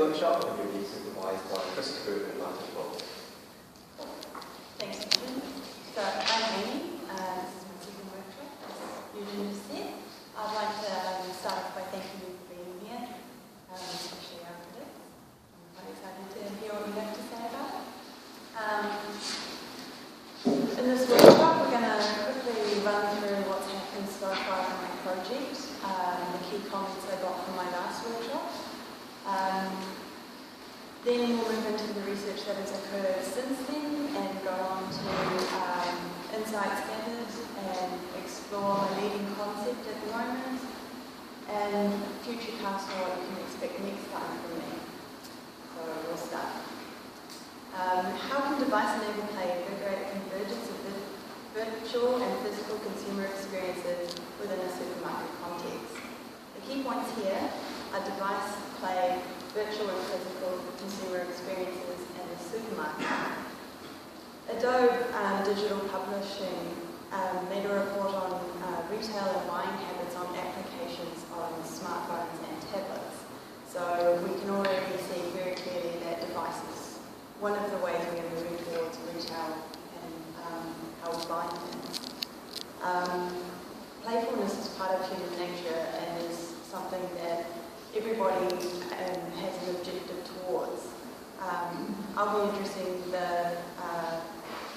workshop and you'll be supervised by Chris and Martin Bolt. Thanks, Martin. So I'm Amie. This is my second workshop, as Eugene just said. I'd like to start off by thanking you for being here, especially our critics. I'm quite excited to hear what you have to say about it. In this workshop, we're going to quickly run through what's happened so far in my project, the key comments I got from my last workshop. Then we'll move into the research that has occurred since then and go on to insights gathered and explore my leading concept at the moment and future cast on what you can expect next time from me. So we'll start. How can device-enabled play integrate convergence of virtual and physical consumer experiences within a supermarket context? The key points here are device play, virtual and physical consumer experiences in the supermarket. Adobe Digital Publishing made a report on retail and buying habits on applications on smartphones and tablets. So we can already see very clearly that devices, one of the ways we are moving towards retail and how we buy things. Playfulness is part of human nature and is something that everybody has an objective towards. I'll be addressing the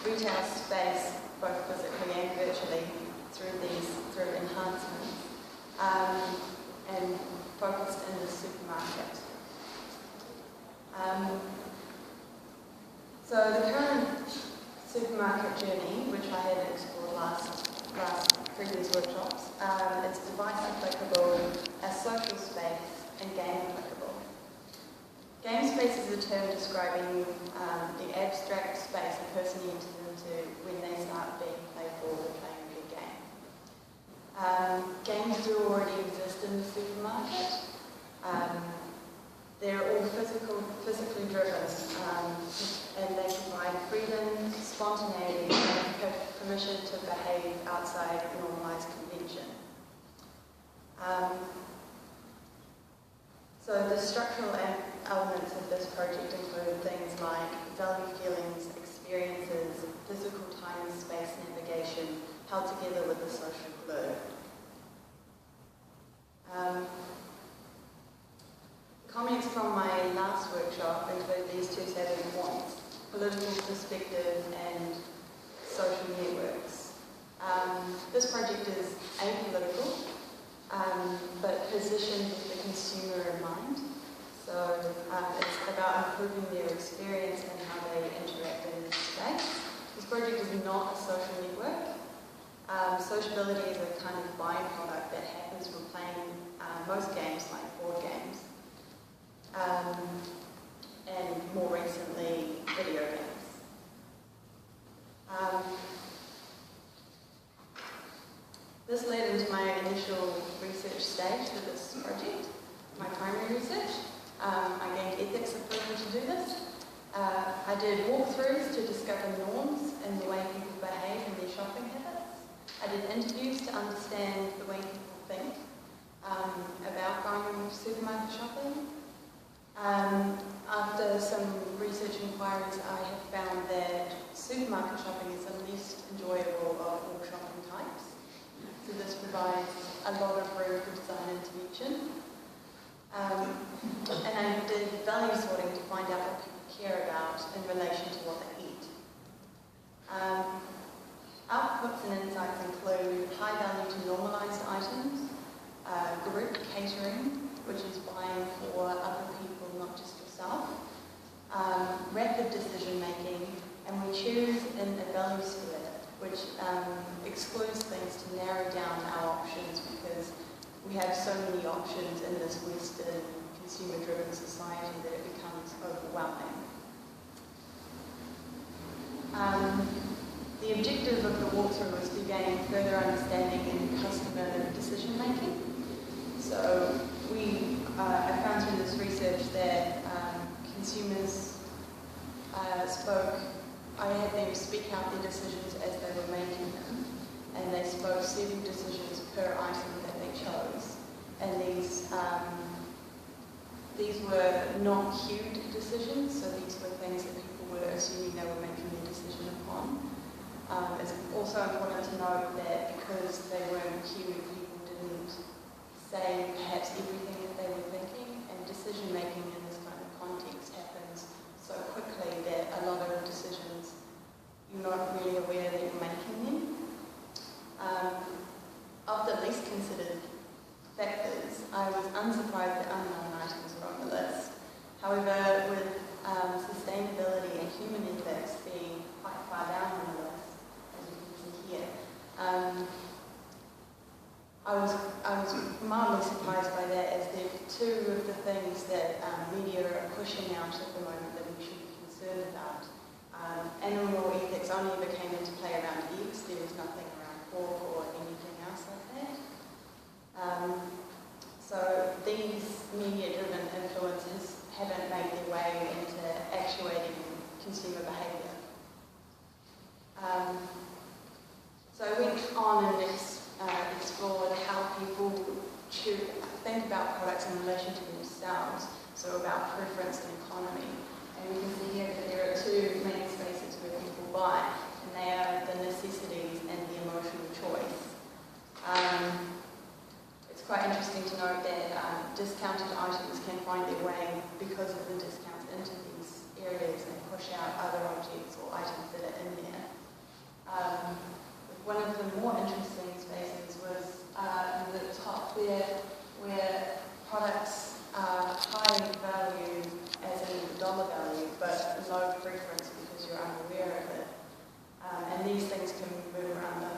retail space both physically and virtually through enhancements and focused in the supermarket. So the current supermarket journey, which I had explored last previous workshops, it's device applicable, a social space, and game applicable. Game space is a term describing the abstract space a person enters into when they start being playful or playing a good game. Games do already exist in the supermarket. They're all physically driven, and they provide freedom, spontaneity, and permission to behave outside normalised convention. So the structural elements of this project include things like value feelings, experiences, physical time and space navigation, held together with a social glue. Comments from my last workshop include these two salient points: political perspective and social networks. This project is apolitical, but positioned with the consumer in mind. So it's about improving their experience and how they interact in this space. This project is not a social network. Sociability is a kind of byproduct that happens from playing most games, like board games. And more recently, video games. This led into my initial research stage for this project, my primary research. I gained ethics approval to do this. I did walkthroughs to discover norms in the way people behave in their shopping habits. I did interviews to understand the way people think about going supermarket shopping. After some research inquiries, I have found that supermarket shopping is the least enjoyable of all shopping types. So this provides a lot of room for design intervention. And I did value sorting to find out what people care about in relation to what they eat. Outputs and insights include high value to normalised items, group catering, which is buying for other people, not just yourself, rapid decision making, and we choose in a value split, which excludes things to narrow down our options because we have so many options in this Western consumer-driven society that it becomes overwhelming. The objective of the walkthrough was to gain further understanding in customer decision making. So I found through this research that consumers I had them speak out their decisions as they were making them, and they spoke several decisions per item that they chose. And these These were not queued decisions, so these were things that people were assuming they were making their decision upon. It's also important to note that because they weren't queued, people didn't say perhaps everything that they were thinking, and decision making in this kind of context happens so quickly that a lot of decisions you're not really aware that you're making them. Of the least considered factors, I was unsurprised that unknown items were on the list. However, with sustainability and human ethics being quite far down on the list, as you can see here, I was mildly surprised by that, as they're two of the things that media are pushing out at the moment that we should be concerned about. Animal ethics only ever came into play around eggs. There was nothing around pork or anything else like that. So these media-driven influences haven't made their way into actuating consumer behaviour. So I went on and explored how people think about products in relation to themselves, so about preference and economy. And we can see here that there are two main spaces where people buy, and they are the necessities and the emotional choice. It's quite interesting to note that discounted items can find their way, because of the discounts, into these areas and push out other objects or items that are in there. One of the more interesting spaces was the top there, where products are high value, as in the dollar value, but low preference because you're unaware of it. And these things can move around.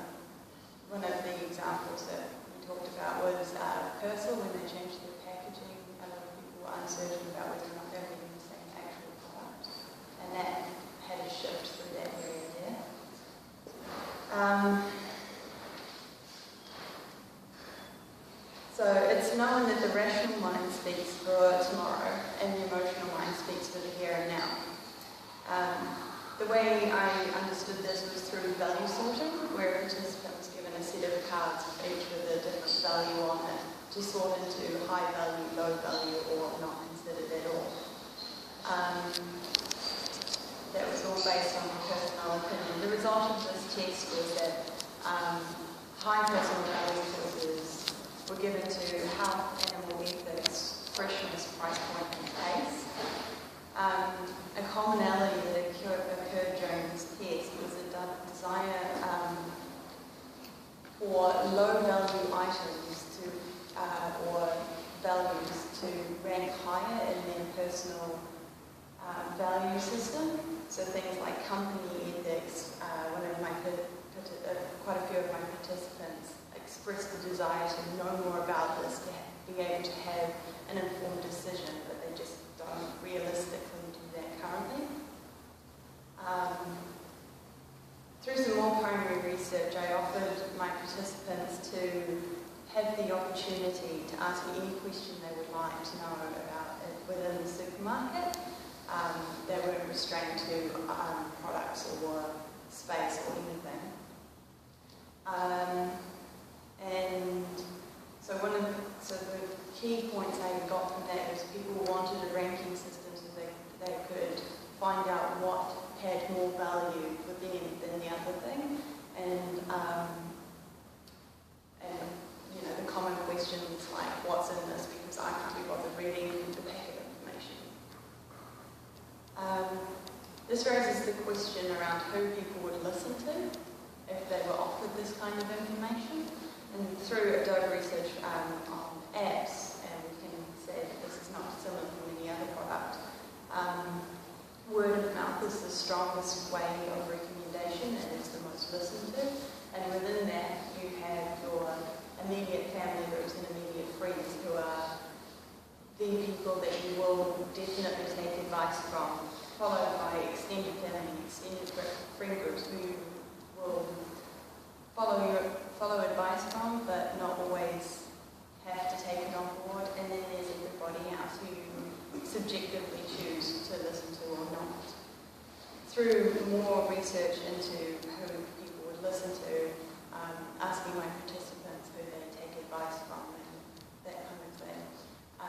One of the examples that we talked about was Persil. When they changed their packaging, a lot of people were uncertain about whether or not they were getting the same actual product. And that had a shift through that area there. So it's known that the rational mind speaks for tomorrow and the emotional mind speaks for the here and now. The way I understood this was through value sorting, where a participant was given a set of cards, each with a different value on it, to sort into high value, low value, or not considered at all. That was all based on personal opinion. The result of this test was that high personal value choices were given to health, animal ethics, freshness, price point, and taste. A commonality that occurred during this test was a desire for low-value items or values to rank higher in their personal value system. So things like company ethics. Quite a few of my participants expressed the desire to know more about this, to be able to have an informed decision, but they just don't realistically do that currently. Through some more primary research, I offered my participants to have the opportunity to ask me any question they would like to know about it within the supermarket. They weren't restrained to products or space or anything. And so the key points I got from that was people wanted a ranking system so they could find out what had more value for them than the other thing, and the common questions like, what's in this, because I can't be bothered reading the packet information. This raises the question around who people would listen to if they were offered this kind of information. And through Adobe research on apps, and we can say that this is not similar to any other product, word of mouth is the strongest way of recommendation, and it's the most listened to. And within that, you have your immediate family groups and immediate friends, who are the people that you will definitely take advice from, followed by extended family, extended friend groups who you will follow advice from, but not always have to take it on board. And then there's everybody else who you subjectively choose to listen to or not. Through more research into who people would listen to, asking my participants who they take advice from and that kind of thing,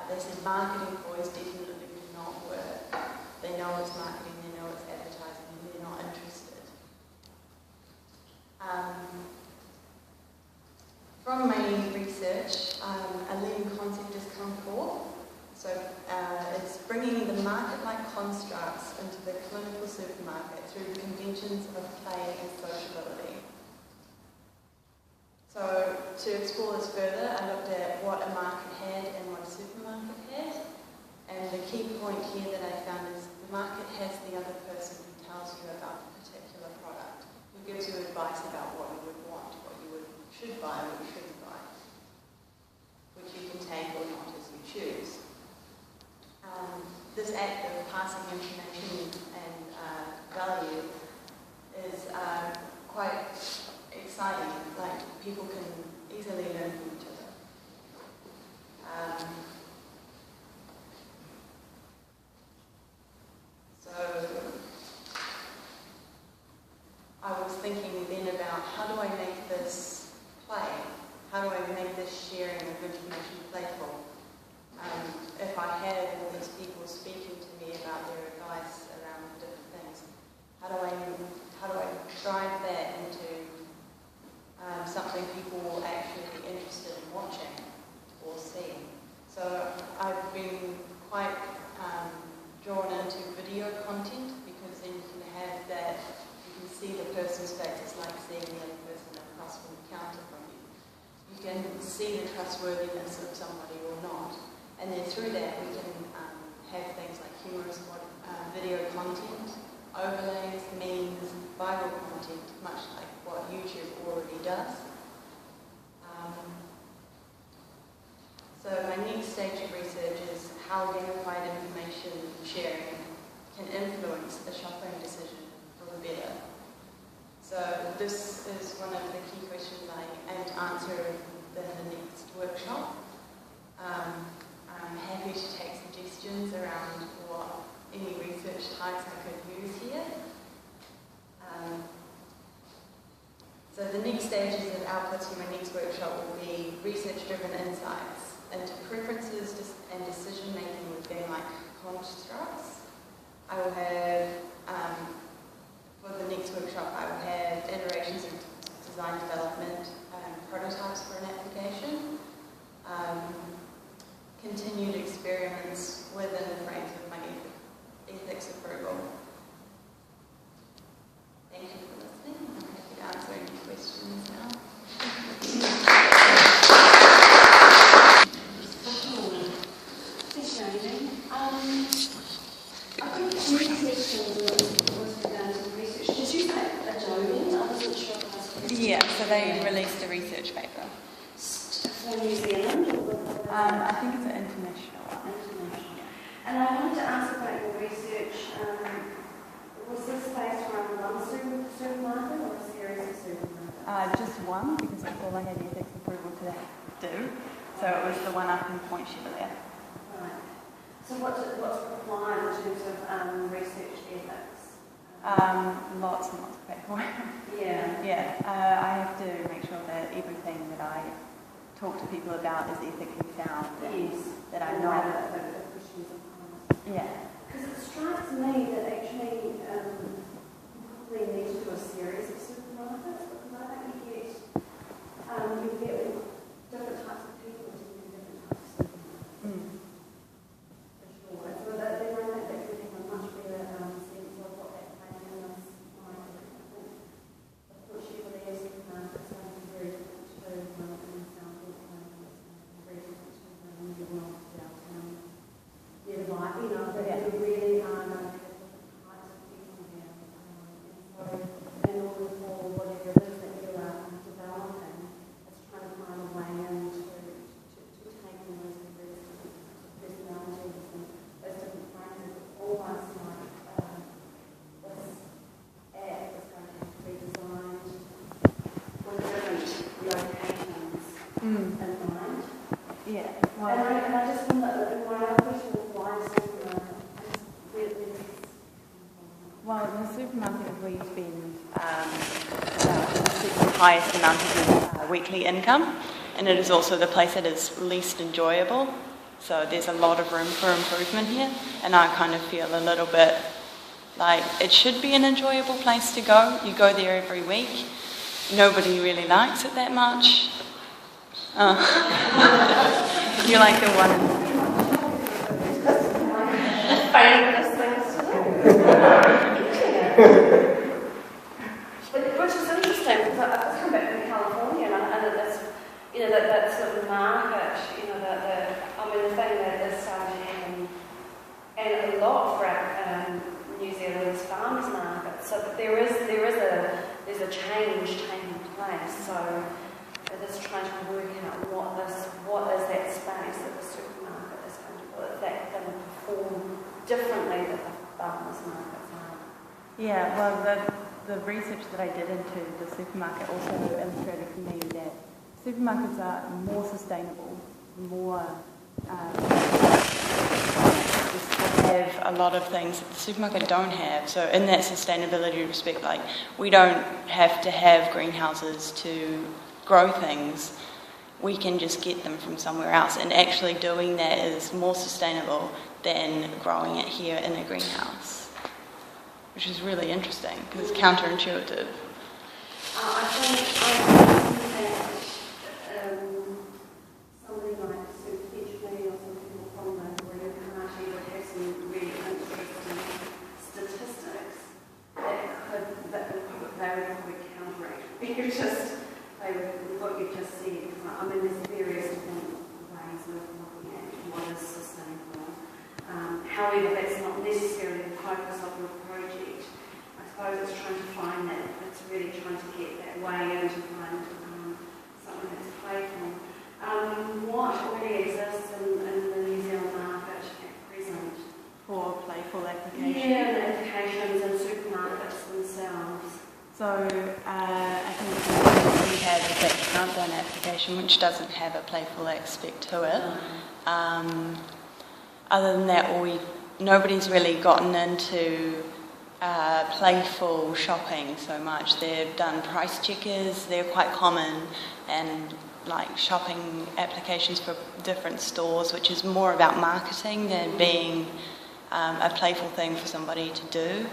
They said marketing voice definitely did not work. They know it's marketing, they know it's advertising, and they're not interested. From my research, a leading concept has come forth. So it's bringing the market-like constructs into the clinical supermarket through the conventions of play and sociability. So to explore this further, I looked at what a market had and what a supermarket had. And the key point here that I found is the market has the other person who tells you about the particular product, who gives you advice about what you would want, what you should buy, what you shouldn't buy, which you can take or not as you choose. This act of passing information and value is quite exciting. Like, people can easily learn from each other. So I was thinking then about how do I make this play? How do I make this sharing of information playful? If I had all these people speaking to me about their advice around different things, how do I drive that into something people will actually be interested in watching or seeing? So I've been quite drawn into video content, because then you can have that, you can see the person's face. It's like seeing the other person across from the counter from you. You can see the trustworthiness of somebody or not. And then through that we can have things like humorous video content, overlays, memes, viral content, much like what YouTube already does. So my next stage of research is how gamified information sharing can influence a shopping decision for the better. So this is one of the key questions I aim to answer in the next workshop. I'm happy to take suggestions around what any research types I could use here. So the next stages and outputs from my next workshop will be research-driven insights into preferences and decision-making with game-like constructs. I will have, for the next workshop, I will have iterations of design development, prototypes for an application, continued experiments within the frames of my ethics approval. Thank you for listening. I'm happy to answer any questions now. Thanks, Amie. I've got a few questions also done some research. Did you say Adobe? I wasn't sure if I was correct. Yeah, so they released a research paper. For New Zealand? I think it's an international one. International. And I wanted to ask about your research. Was this based around one supermarket or a series of supermarkets? Just one, because that's all I had ethics approval to do. So it was the one up in Point Chevalier. Right. So what's required in terms of research ethics? Lots and lots of paperwork. Yeah. Yeah, I have to make sure that everything that I talk to people about is ethically sound. Yes. That I know. Yeah. Because it strikes me that actually you probably need to do a series of supermarkets, because I think you get different types of people to do different types of supermarkets. For sure. So that then I think that could have a much better sense of what that plan is like. Of course, you would have supermarkets are very different to in South Auckland, very different to New Zealand, downtown. Yeah, like, you know, that you really are different types of people here. And so, in order for whatever it is that you are developing, it's trying to find a way in to take in those various different types of personalities and those different phrases. It's almost like this app is going to have to be designed with different locations in mind. Yeah. Well, and I just wonder, my other question is why supermarket? Well, the supermarket we've been the highest amount of weekly income, and it is also the place that is least enjoyable. So there's a lot of room for improvement here, and I kind of feel a little bit like it should be an enjoyable place to go. You go there every week. Nobody really likes it that much. You're like the one. Which is interesting because I've come back from California and it's, you know, that sort of market, you know, the thing that is starting to happen, and a lot throughout New Zealand's farmers market. So that there's a change taking place. So it is trying to work out what is that space that the supermarket is going to do. Is that going to perform differently than the farmers markets are? Yeah, well, the research that I did into the supermarket also illustrated for me that supermarkets are more sustainable, more have a lot of things that the supermarket don't have. So in that sustainability respect, like we don't have to have greenhouses to grow things. We can just get them from somewhere else, and actually doing that is more sustainable than growing it here in a greenhouse, which is really interesting because it's counterintuitive. I think that somebody like Sue Fitchley or some people from the Green Party would have some really interesting statistics that they would probably counteract. What you just said. I mean, there's various different ways of looking at what is sustainable. However, that's not necessarily the focus of your project. I suppose it's trying to find that. It's really trying to get that way in to find something that's playful. What already exists in the New Zealand market at present? For playful applications? Yeah, the applications and supermarkets themselves. So I think we have a Back to Countdown application which doesn't have a playful aspect to it. Other than that, nobody's really gotten into playful shopping so much. They've done price checkers, they're quite common, and like shopping applications for different stores, which is more about marketing than being a playful thing for somebody to do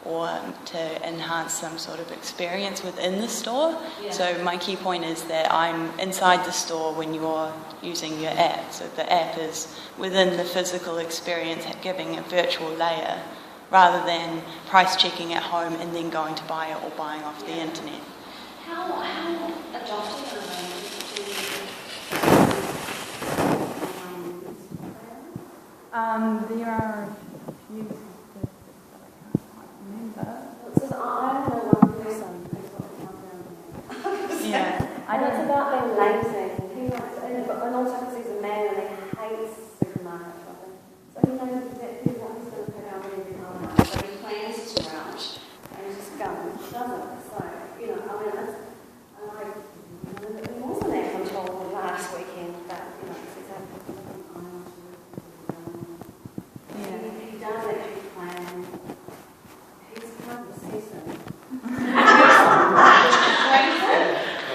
or to enhance some sort of experience within the store. Yeah. So my key point is that I'm inside the store when you're using your app. So the app is within the physical experience, giving a virtual layer, rather than price checking at home and then going to buy it or buying off the internet. How adopted are they? There are a few statistics that I can't quite remember. It says, I don't know one person who's got a countdown. Yeah, it's about being lazy. And also because he's a man and he hates supermarket shopping. So he knows exactly what he's going to put out when he comes out. So he plans his route and he just goes, doesn't it? So, you know, I mean, it wasn't that control last weekend, but, you know, it's exactly what he does actually plan. He's kind of obsessive.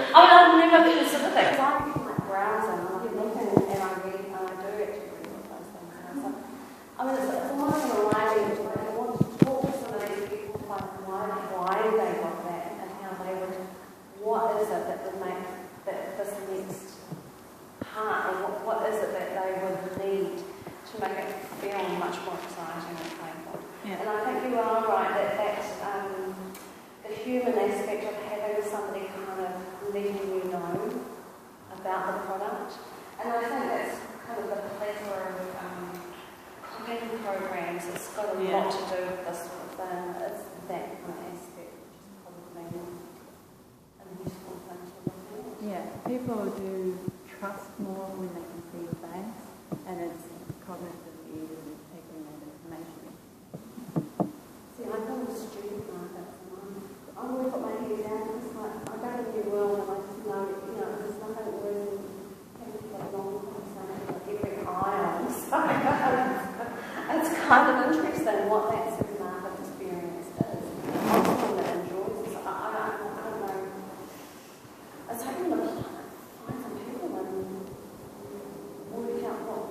I've never considered that because I keep like browsing and I keep looking and I read and I do actually read all those things. So, I mean, it's almost an alignment. I want to talk to some of these people to find why they got that and how they would, what is it that would make this next part, or what is it that they would need to make it feel much more exciting and playful. Yeah. And I think you are right that the human aspect of having somebody kind of letting you know about the product. And I think that's kind of the plethora of cooking programs. It's got a lot to do with this sort of thing. It's that kind of aspect, which is probably a useful thing to look at. Yeah, people do trust more when they can see your face, and it's cognitive ease and taking that information. See, I've done a student market, and I always put my head down. It's like I go to the world and I just know, you know, there's nothing really having that long conversation like every aisle. So it's kind of interesting what that supermarket experience is. I'm someone that enjoys it. I don't know. It's hoping to find some people and work out what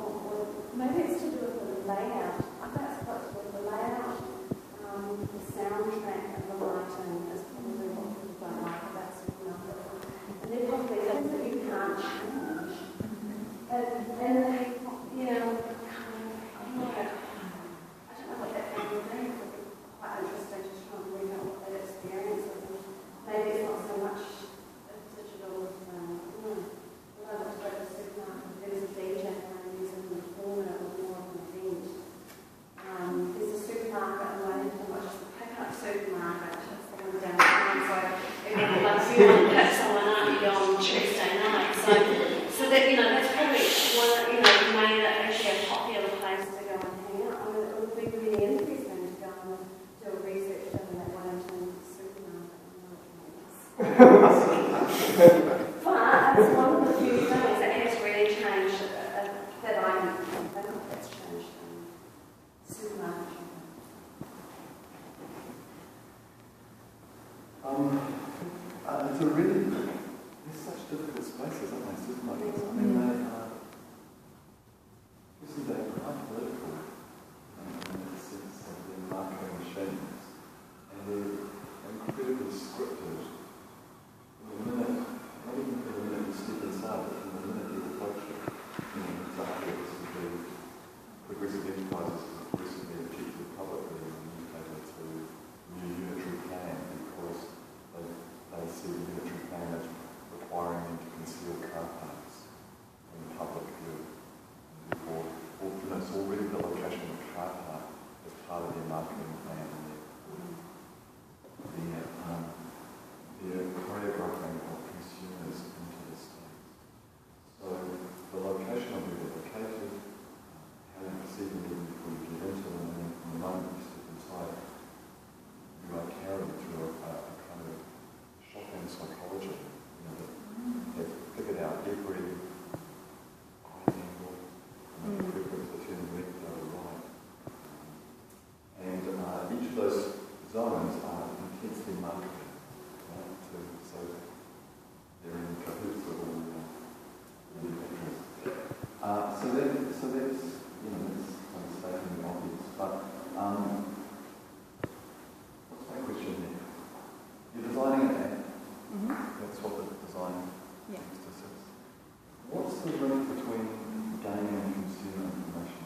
it's a really, they're such difficult spaces, aren't they, supermarkets? I mean, they are, isn't they quite political in the sense of their marketing machines, and they're incredibly scripted. From the minute, not even for the minute you step inside, but from the minute you approach it, exactly this would be progressive enterprises recently objected publicly in the newspaper to new unitary plan because they see the unitary plan as requiring them to conceal car parks in the public view. And therefore, it's already the location of the car park as part of their marketing plan and their choreographing of consumers into the states. So the location of where they're located, how you perceive them even before you get into them, and then from the moment you step inside, you are carried through a kind of shopping psychology. They've figured out every eye angle, preference between left or right. And each of those zones are intensely marketed. So they're in cahoots with all the interests. So that's that's kind of stating the obvious. But what's my question there? You're designing an app. That's what the design emphasis is. What's the link between gaming and consumer information?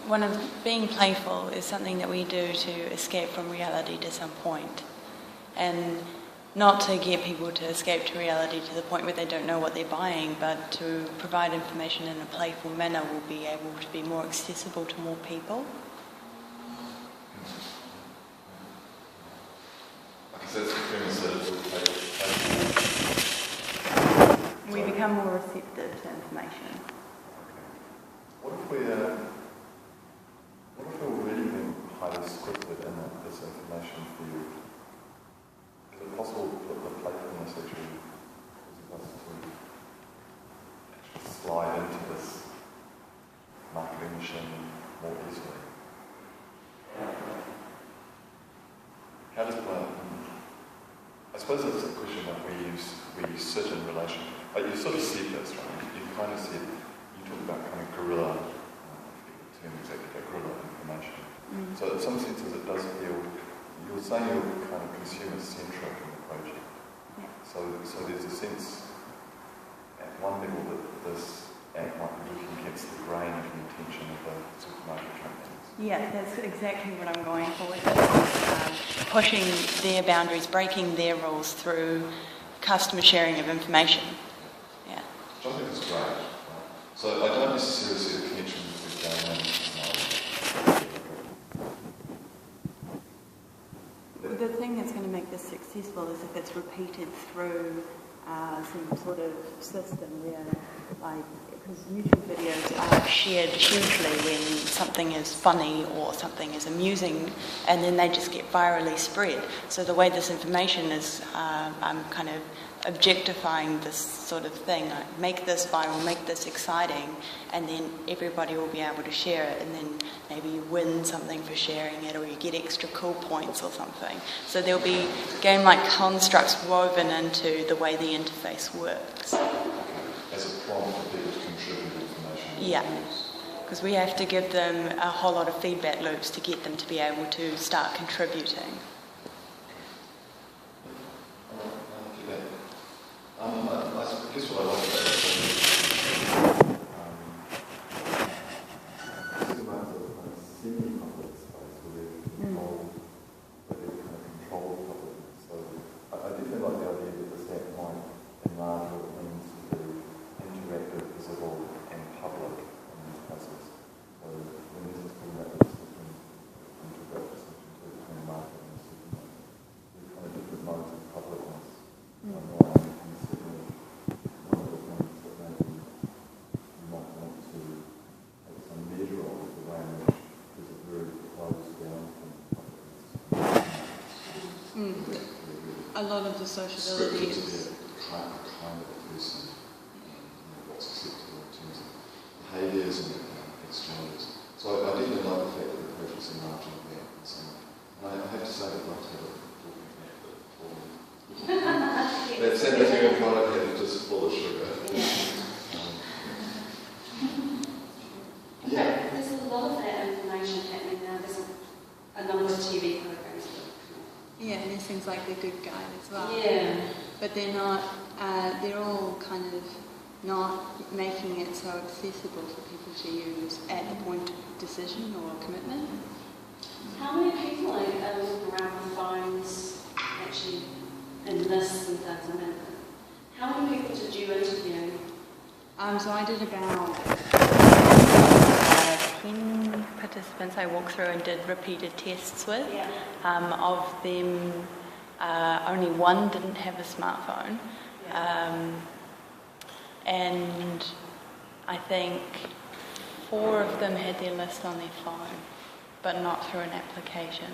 Well, being playful is something that we do to escape from reality to some point, and not to get people to escape to reality to the point where they don't know what they're buying, but to provide information in a playful manner will be able to be more accessible to more people. So that's the premise that We become more receptive to information. What if we're already being highly scripted in this information field? Is it possible to put the playfulness actually causes us to slide into this marketing machine more easily? How does I suppose it's a question that where you sit in relation. Like you sort of said this, right? You kind of said, you talk about kind of guerrilla, the term exactly, guerrilla information. So in some senses it does feel, you're saying you're kind of consumer-centric in the project. Yeah. So there's a sense at one level that this app might be looking against the grain of the intention of the supermarket companies. Yeah, that's exactly what I'm going for with it. Pushing their boundaries, breaking their rules through customer sharing of information. Yeah. Which I think is great. Right? So I don't necessarily see the connection between gaming and The thing that's going to make this successful is if it's repeated through some sort of system where, like, because YouTube videos are shared hugely when something is funny or something is amusing, and then they just get virally spread. So the way this information is, I'm kind of objectifying this sort of thing. Like, make this viral, make this exciting, and then everybody will be able to share it, and then maybe you win something for sharing it, or you get extra cool points or something. So there'll be game-like constructs woven into the way the interface works. as a prompt for people to contribute information. Yeah, because we have to give them a whole lot of feedback loops to get them to be able to start contributing. I guess what I like about this is semi-public space where they're controlled, but they're kind of controlled public. So I definitely like the idea that this app might enlarge what it means to be interactive, visible, and public in these places. So when this is talking about the distinction, between market and supermarket, there's kind of different modes of publicness. A lot of the sociability is kind of a person, what's acceptable in terms of behaviours and exchanges. So I didn't good guide as well. Yeah. But they're not, they're all kind of not making it so accessible for people to use at the point of decision or commitment. How many people are looking around with phones actually in lists and things? I mean, how many people did you interview? So I did about 10 participants I walked through and did repeated tests with. Yeah. Of them, only one didn't have a smartphone. And I think 4 of them had their list on their phone, but not through an application.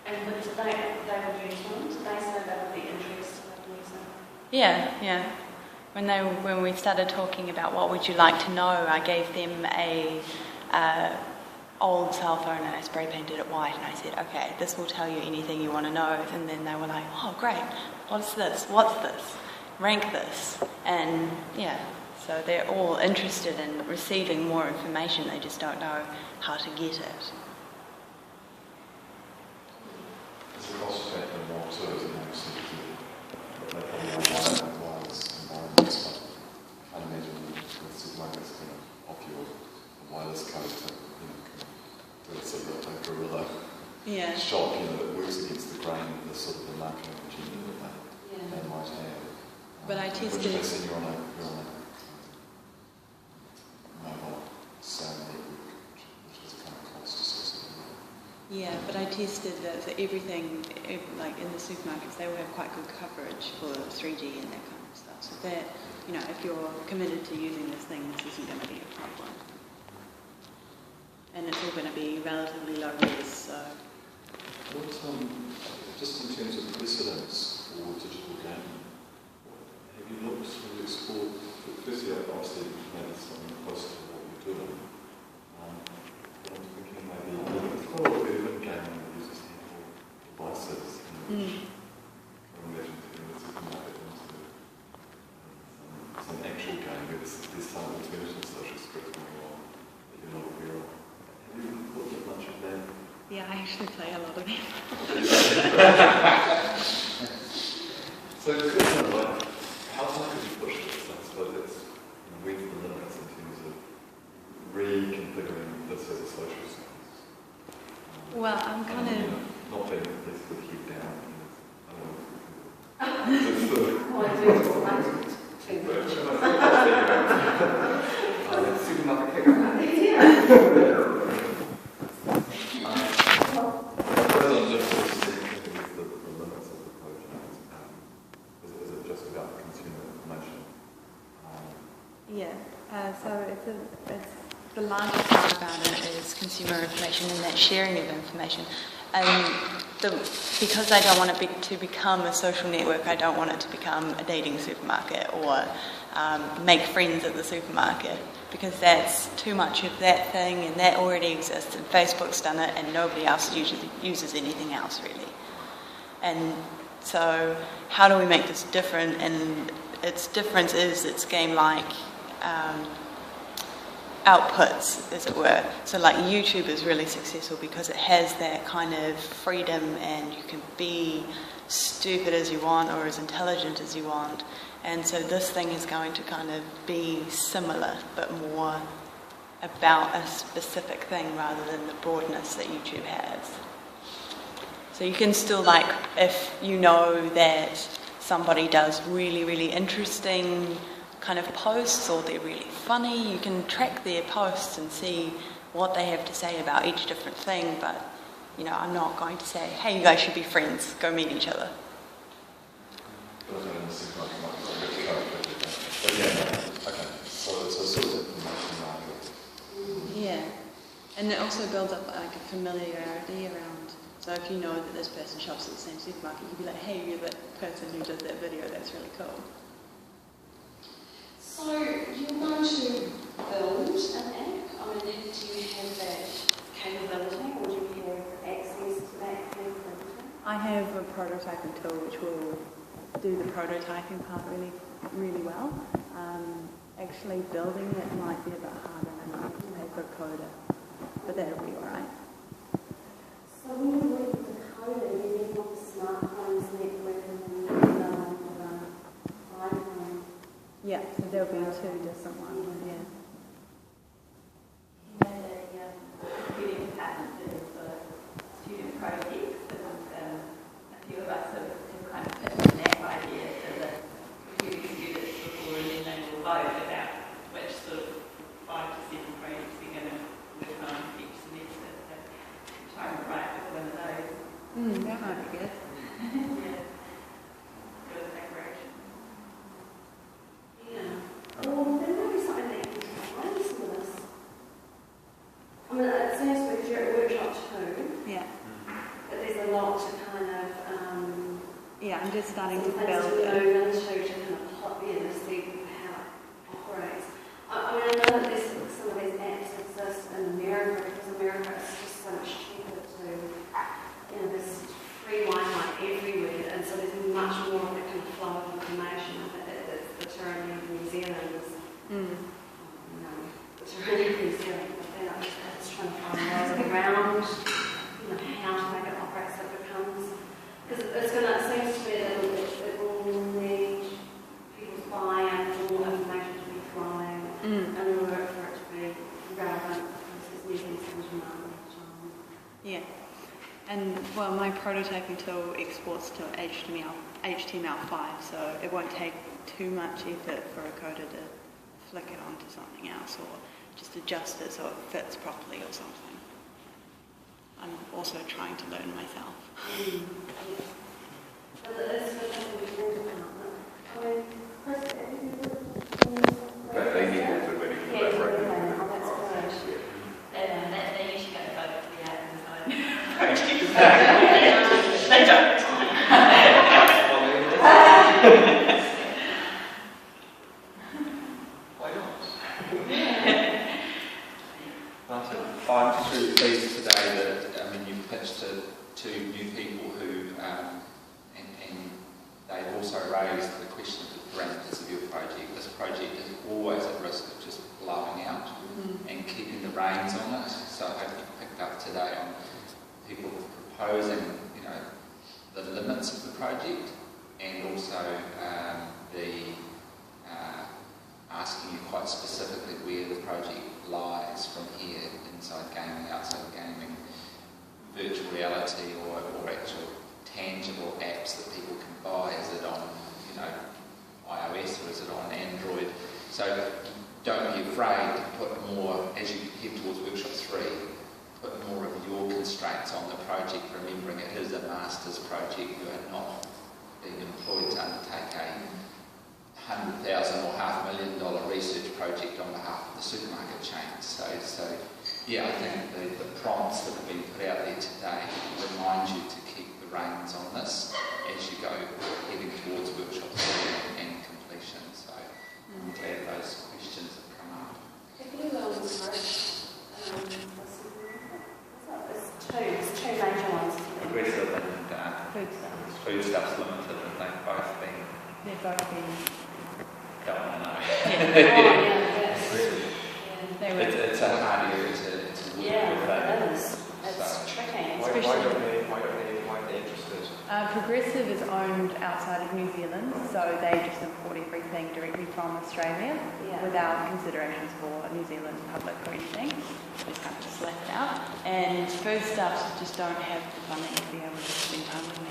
And did they would use one? Did they say they would be interested in using? Yeah. When we started talking about what would you like to know, I gave them a old cell phone and I spray painted it white and I said, okay, this will tell you anything you want to know. And then they were like, oh great, what's this? Rank this. And yeah, so they're all interested in receiving more information, they just don't know how to get it. There's a cost factor involved too, as you know, so they probably want wireless environments, but I'd imagine the supermarket's going to offer you a wireless code to, do it sort of like a guerrilla shop, that works against the grain of the sort of the marketing agenda that they might have. But I tested. Which they said you're on a mobile cell network, which is kind of cost associated. Yeah, but I tested that for everything, like in the supermarkets, they will have quite good coverage for 3G and that kind of stuff. So that, if you're committed to using this thing, this isn't going to be a problem. And it's all going to be relatively low res, so. What, just in terms of precedents for digital gaming, have you explored, firstly, obviously, you've made something close to what you're doing. I'm thinking maybe it's quite a lot of urban gaming that uses handheld devices. I can imagine putting the supermarket into some actual game where there's some alternative social script going on that you're not aware of. Have you looked at much of that? Yeah, I actually play a lot of it. So it's kind of like, how far could you push this? I suppose it's where's the limits in terms of reconfiguring this as a social science? Well, I'm kind of. Not being this with head down. Supermarket pickup. So it's the largest part about it is consumer information and that sharing of information. Because I don't want it to become a social network, I don't want it to become a dating supermarket or make friends at the supermarket, because that's too much of that thing and that already exists and Facebook's done it and nobody else uses anything else really. And so how do we make this different? And its difference is it's game-like outputs, as it were. So like YouTube is really successful because it has that kind of freedom and you can be stupid as you want or as intelligent as you want. And so this thing is going to kind of be similar but more about a specific thing rather than the broadness that YouTube has. So you can still, like, if you know that somebody does really, really interesting kind of posts or they're really funny, you can track their posts and see what they have to say about each different thing, but I'm not going to say, hey, you guys should be friends, go meet each other. But yeah, okay, so it's a sort of information market. Yeah, and it also builds up like a familiarity around, so if you know that this person shops at the same supermarket, you'd be like, hey, you're that person who did that video, that's really cool. So you're going to build an app? I mean, do you have that capability or do you have access to that capability? I have a prototyping tool which will do the prototyping part really, really well. Actually building it might be a bit harder than a paper coder, but that'll be alright. So when you read the code Yeah, so there'll be 2 different ones, yeah. He had a computing department for student projects, and a few of us have kind of pitched in that idea to the computing students before, and then they will vote about which sort of 5 to 7 projects they're going to work on each semester. So try and write with one of those. That might be good. Yeah. Good collaboration. Yeah. Well, there might be something that you can find some of this. I mean, it seems because you're at workshop 2, Yeah. that there's a lot to kind of Yeah, I'm just starting to some things build to it. move into to kind of plot in to see how it operates. I mean, I know that there's some of these apps exist in America because America is just so much cheaper to, there's free Wi-Fi everywhere, and so there's much more of that kind of flow of information. I think that's the tyranny of New Zealand is, the tyranny of New Zealand, but then I'm just trying to find ways around, how to make it operate so it becomes, because it's going to, it seems to be that it will need people's buy-in for more information to be flowing, and in order for it to be relevant, because there's new things coming to market. Yeah. And, well, my prototyping tool exports to HTML5, so it won't take too much effort for a coder to flick it onto something else or just adjust it so it fits properly or something. I'm also trying to learn myself. But it's the thing we think about. I mean, Chris, But they need to really collaborate. that's good. And they usually go to vote for the ad design projects. They don't. Why not? Martin, I'm just really pleased today that you've pitched to 2 new people who, and they've also raised the question of the parameters of your project. This project is always at risk of just blowing out and keeping the reins on it. So I hope you've picked up today on people proposing, the limits of the project, and also asking you quite specifically where the project lies from here, inside gaming, outside gaming, virtual reality or actual tangible apps that people can buy. Is it on, iOS or is it on Android? So don't be afraid to put more, as you head towards workshop 3, put more of your constraints on the project, remembering it is a master's project. You are not being employed to undertake a $100,000 or $500,000 research project on behalf of the supermarket chain. So yeah, I think the prompts that have been put out there today remind you to keep the reins on this as you go heading towards workshop 3 and completion. So I'm glad those questions have come up. If you it's 2 major ones. Progressive and Foodstuffs Limited, and they've both been don't know. It's a hard area to work with. It is. It's tricky. Why are they interested? Progressive is owned outside of New Zealand, so they just import everything directly from Australia without considerations for New Zealand public or anything. They just kind of slap it out. And Foodstuffs just don't have the funding to be able to spend time with me.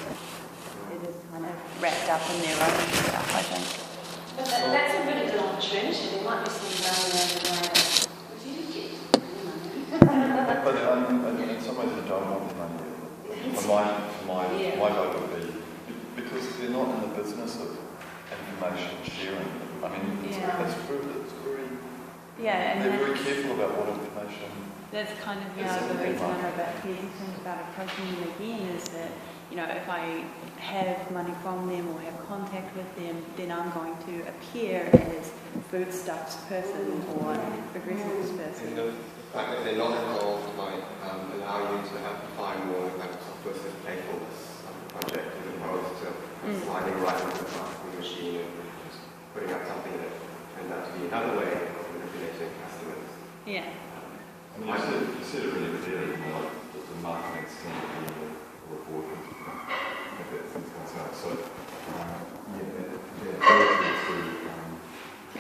They're just kind of wrapped up in their own stuff, I think. But that's a really good opportunity. There might be some value over there. Would you get But in some ways I don't want the money. My vote would be, because they're not in the business of information sharing. I mean, it's very, they're very careful about what information. That's kind of the reason I'm a bit hesitant about approaching them again is that, if I have money from them or have contact with them, then I'm going to appear as Foodstuffs person or Progressives person. And the fact that they're not involved might allow you to have to find more kind of software playfulness of the project as opposed to sliding right into the marketing machine and just putting up something that turns out to be another way of manipulating customers. Yeah. I mean, you said it really clearly, that the marketing extent of the report if it's concerned. So, the ability to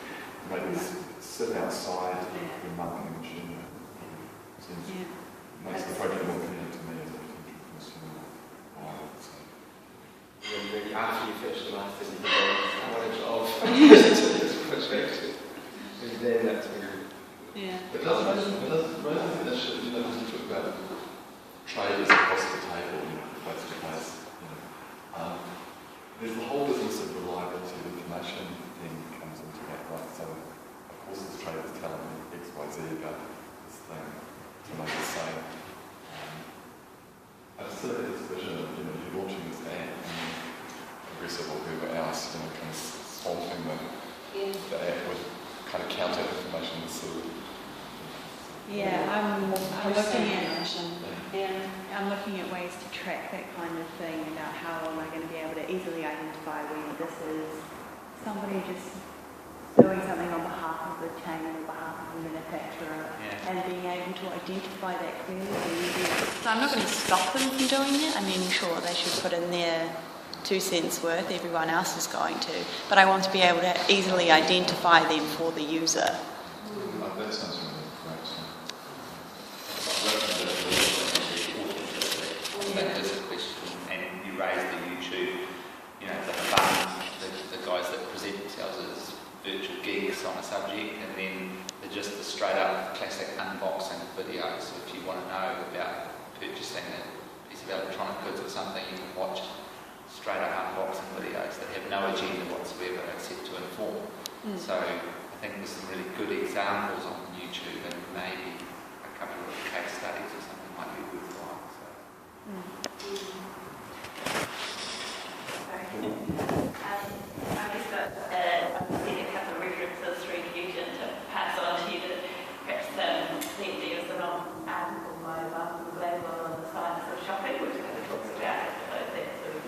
this project. And then that's when It does raise an issue, you know, because you talk about traders across the table, you know, face to face, you know. There's the whole business of reliability of information then comes into that, right? So, of course, this trader's telling me X, Y, Z about this thing to make a sale. I just sort of had this vision of, you know, you're launching this app and then Progressive or whoever else, you know, kind of swamping the app with kind of counter information and sort of. Yeah, I'm looking at Yeah. I'm looking at ways to track that kind of thing about how am I going to be able to easily identify when this is somebody just doing something on behalf of the chain and on behalf of the manufacturer, and being able to identify that clearly. So I'm not going to stop them from doing it. I mean, sure, they should put in their 2 cents worth, everyone else is going to, but I want to be able to easily identify them for the user. That sounds really great. That is a question, and you raised the YouTube, you know, the fun, the guys that present themselves as virtual geeks on a subject, and then they're just the straight up classic unboxing videos. So if you want to know about purchasing a piece of electronic goods or something, you can watch straight up unboxing videos that have no agenda whatsoever except to inform. So I think there's some really good examples on YouTube, and maybe a couple of case studies or something might be worthwhile. So. I guess that I've seen a couple of references through Fusion to pass on to you that perhaps the idea is an article by Martin Gladwell on the science of shopping, which kind of talks about that sort of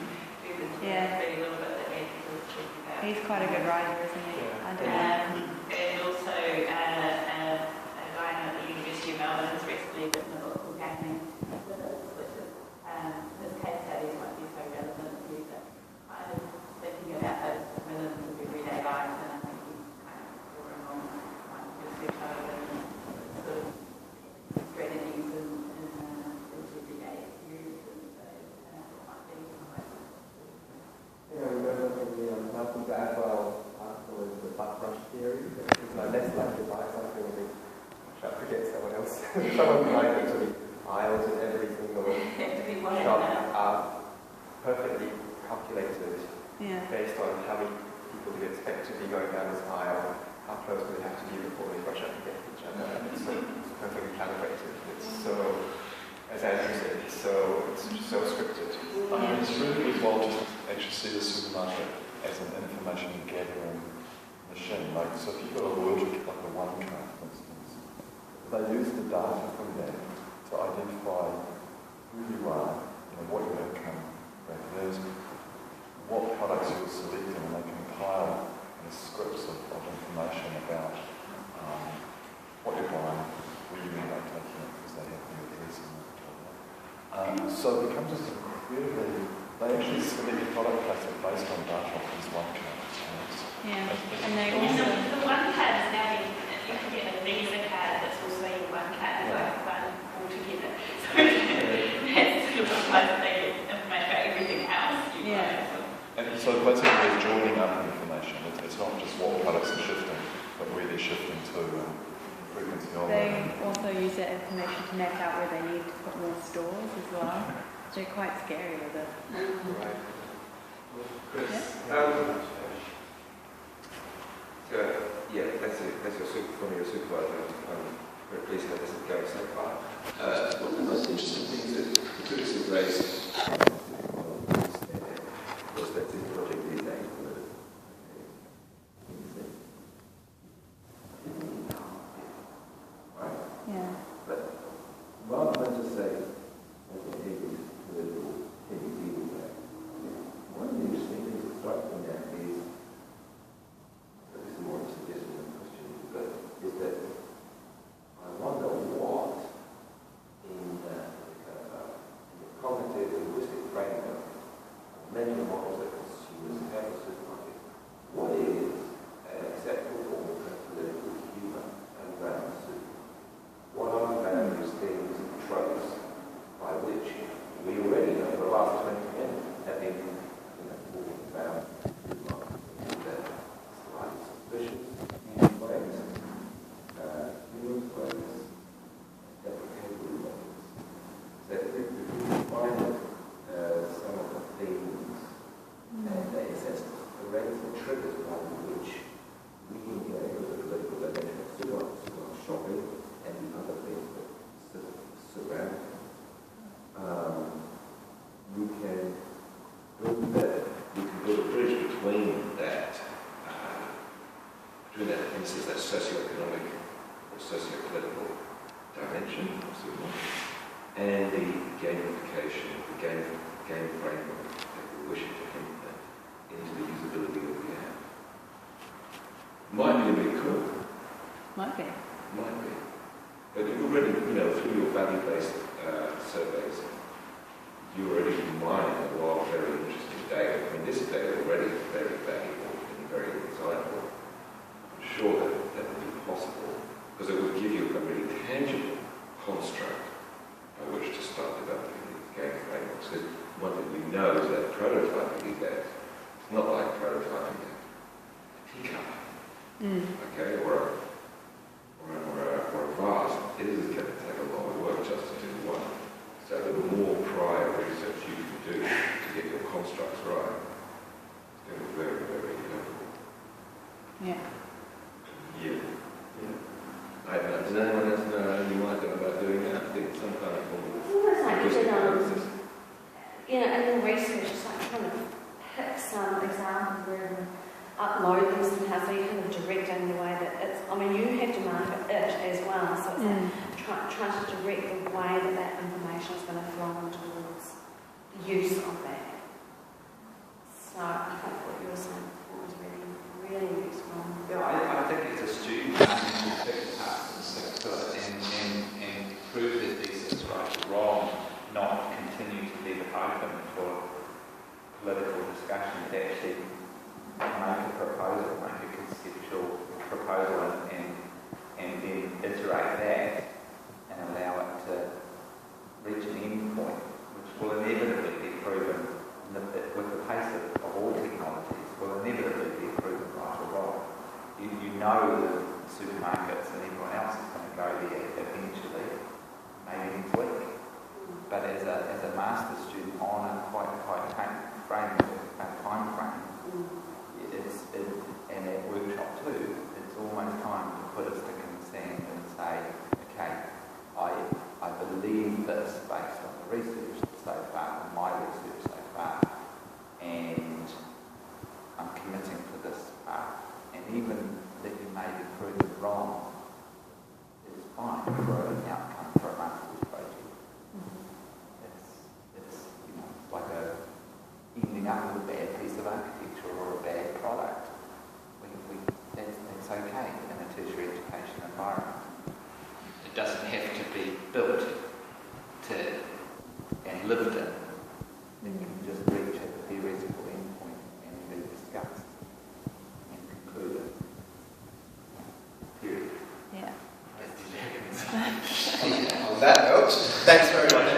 very little bit that we can talk about. He's quite a good writer, isn't he? And also a guy at the University of Melbourne has recently written a book called Gaming Wizards, which is his case studies might be so relevant to you that I was thinking about those rhythms of everyday life, and I think he's kind of drawing on one research over and sort of strategies in everyday experiences. So it might be quite Yeah, I remember the Malcolm Gladwell article is the butt brush theory. It's like less likely to buy something and think, I forget someone else. Someone might actually aisles in every single shop are perfectly calculated based on how many people do you expect to be going down this aisle, how close do they have to be before they brush up against each other. And it's so perfectly calibrated. It's so, as Andrew said, it's so scripted. I mean, it's really worthwhile to actually see the supermarket as an information gathering machine. Like, so if you've got a loyalty, like a one card, for instance, they use the data from that to identify who you are, you know, what your income bracket is, what products you're selecting, and they compile scripts of information about what you're buying, where you end up taking it, because they have the address and all. So it becomes just incredibly, they actually select the product placement based on data off these one cards. Yeah, and they And also... the one card is now being, you can get a Visa card that's also your one card, like one altogether. So that's sort of like they get information about everything else you buy. And so basically they're joining up information. It's not just what products are shifting, but where they're shifting to frequency of it. They also use that information to map out where they need to put more stores as well. They're quite scary with it. Right. Chris, that's from your supervisor. Very pleased how this is going so far. One of the most interesting things that the critics have raised was that this project is right? Yeah. But rather than just say, okay, here is political, can you deal with that? One of the interesting things that struck me that is, this is more of a suggestion than a question, but is that I wonder what in the cognitive linguistic this is that socio-economic or socio-political dimension, absolutely, and the gamification, the game framework that we're wishing to implement into the usability that we have. Might be a bit cool. Might be. Might be. But you've already, through your value-based surveys, you already mine a lot of very interesting data. I mean, this data already is very valuable and very insightful. I'm sure that would be possible because it would give you a really tangible construct by which to start developing these game frameworks. Because one thing we know is that prototyping these days, it's not like prototyping a teacup, okay, or a vase. It is going to take a lot of work just to do one. So the more prior research you can do to get your constructs right, it's going to be very, very helpful. Yeah. Yeah. I don't know. Does anyone else know how you might go about doing that? I think some kind of form of It's almost like you linguistic could, analysis. in the research, it's like kind of pick some examples where you upload them somehow, so you kind of direct in the way that it's, I mean, you have to market it as well, so it's like trying to direct the way that information is going to flow towards the use of that. So I think what you were saying before was really, really useful. Yeah, I think as a student, I think you pick it up and stick to it and prove their thesis right or wrong, not continue to leave it open for political discussion, to actually make a proposal, make a conceptual proposal and then iterate that and allow it to reach an end point, which will inevitably be proven with the pace of all technologies, will inevitably be proven right or wrong. You know the supermarkets and everyone else is going to go there eventually, maybe next week. But as a master's student on a quite time frame, and at workshop too, it's almost time to put a stick in the sand and say, okay, I believe this based on the research so far, my research so far, and I'm committing to this part. And even that you may be proven wrong is fine for an outcome for a master's project. It's like ending up with a bad piece of architecture or a bad product. That's okay in a tertiary education environment. It doesn't have to be built and lived in. It can just reach a theoretical endpoint and be discussed and concluded. Period. Yeah. On that note, thanks very much.